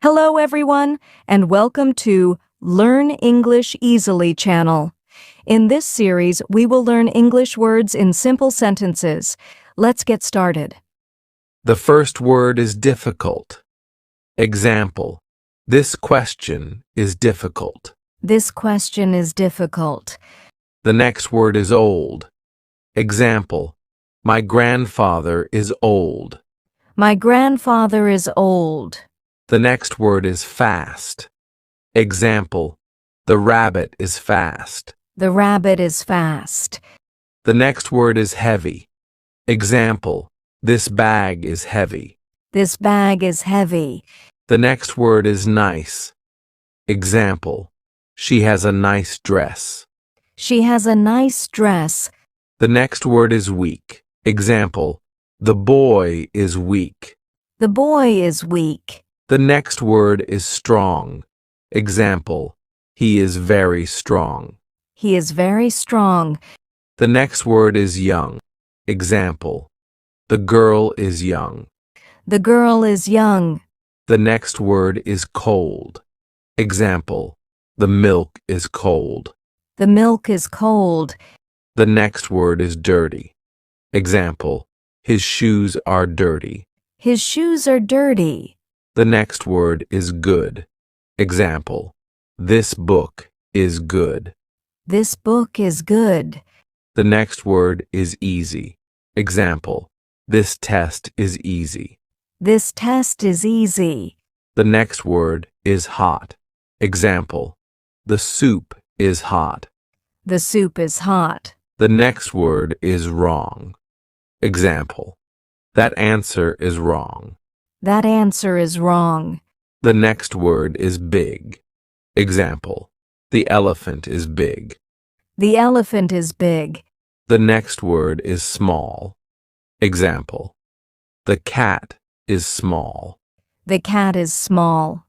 Hello, everyone, and welcome to Learn English Easily channel. In this series, we will learn English words in simple sentences. Let's get started. The first word is difficult. Example: this question is difficult. This question is difficult. The next word is old. Example: my grandfather is old. My grandfather is old. The next word is fast. Example: the rabbit is fast. The rabbit is fast. The next word is heavy. Example: this bag is heavy. This bag is heavy. The next word is nice. Example: she has a nice dress. She has a nice dress. The next word is weak. Example: the boy is weak. The boy is weak. The next word is strong. Example: he is very strong. He is very strong. The next word is young. Example: the girl is young. The girl is young. The next word is cold. Example: the milk is cold. The milk is cold. The next word is dirty. Example: his shoes are dirty. His shoes are dirty. The next word is good. Example: this book is good. This book is good. The next word is easy. Example: this test is easy. This test is easy. The next word is hot. Example: the soup is hot. The soup is hot. The next word is wrong. Example: that answer is wrong. That answer is wrong. The next word is big. Example: the elephant is big. The elephant is big. The next word is small. Example: the cat is small. The cat is small.